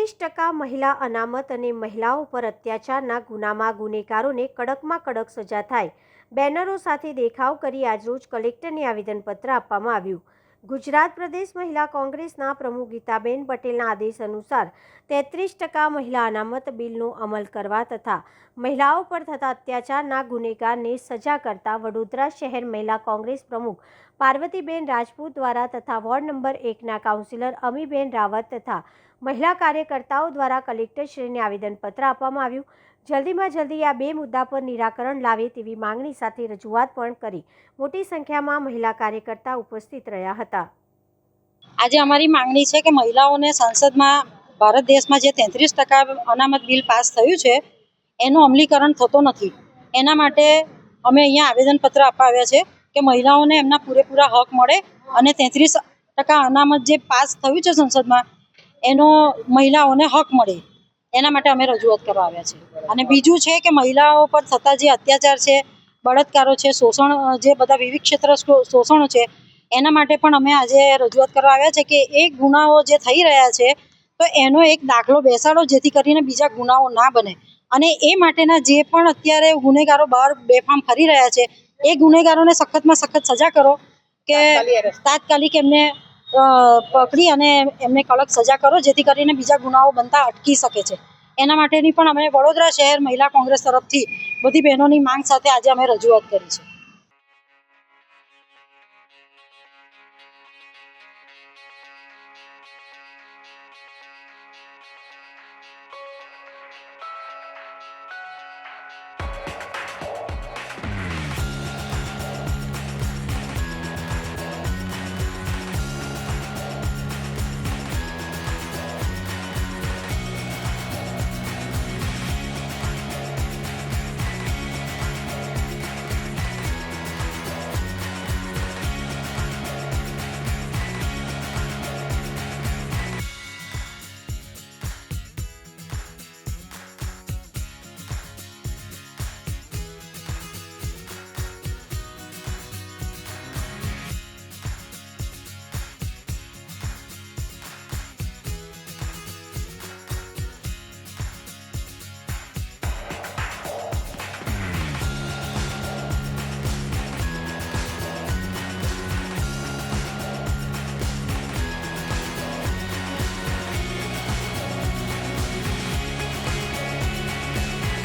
33% મહિલા અનામત અને મહિલાઓ પર અત્યાચારના ગુનામાં ગુનેગારોને કડકમાં કડક સજા થાય બેનરો સાથે દેખાવ કરી આજરોજ કલેક્ટરને આવેદનપત્ર આપવામાં આવ્યું। ગુજરાત પ્રદેશ મહિલા કોંગ્રેસના પ્રમુખ ગીતાબેન પટેલના આદેશ અનુસાર 33% મહિલા અનામત બિલનો અમલ કરવા તથા મહિલાઓ પર થતા અત્યાચારના ગુનેગારને સજા કરતા વડોદરા શહેર મહિલા કોંગ્રેસ પ્રમુખ પાર્વતીબેન રાજપૂત દ્વારા તથા વોર્ડ નંબર 1ના કાઉન્સિલર અમીબેન રાવત તથા મહિલા કાર્યકર્તાઓ દ્વારા કલેક્ટરશ્રીને આવેદનપત્ર આપવામાં આવ્યું। જલ્દીમાં જલ્દી આ બે મુદ્દા પર નિરાકરણ લાવે તેવી માંગણી સાથે રજૂઆત પણ કરી મોટી સંખ્યામાં મહિલા કાર્યકર્તા ઉપસ્થિત રહ્યા હતા। આજે અમારી માંગણી છે કે મહિલાઓને સંસદમાં ભારત દેશમાં જે 33% અનામત બિલ પાસ થયું છે એનું અમલીકરણ થતો નથી। એના માટે અમે અહીંયા આવેદનપત્ર આપવા આવ્યા છે કે મહિલાઓને એમના પૂરેપૂરા હક મળે અને 33% અનામત જે પાસ થયું છે સંસદમાં એનો મહિલાઓને હક મળે એના માટે અમે રજૂઆત કરવા આવ્યા છે। અને બીજું છે કે મહિલાઓ પર થતા જે અત્યાચાર છે, બળાત્કારો છે, શોષણ, જે બધા વિવિધ ક્ષેત્ર શોષણો છે એના માટે પણ અમે આજે રજૂઆત કરવા આવ્યા છે કે એ ગુનાઓ જે થઈ રહ્યા છે તો એનો એક દાખલો બેસાડો જેથી કરીને બીજા ગુનાઓ ના બને અને એ માટેના જે પણ અત્યારે ગુનેગારો બહાર બેફામ ફરી રહ્યા છે એ ગુનેગારોને સખતમાં સખત સજા કરો કે તાત્કાલિક એમને પકડી અને એમને કડક સજા કરો જેથી કરીને બીજા ગુનાઓ બનતા અટકી શકે છે। એના માટેની પણ અમે વડોદરા શહેર મહિલા કોંગ્રેસ તરફથી બધી બહેનોની માંગ સાથે આજે અમે રજૂઆત કરી છે।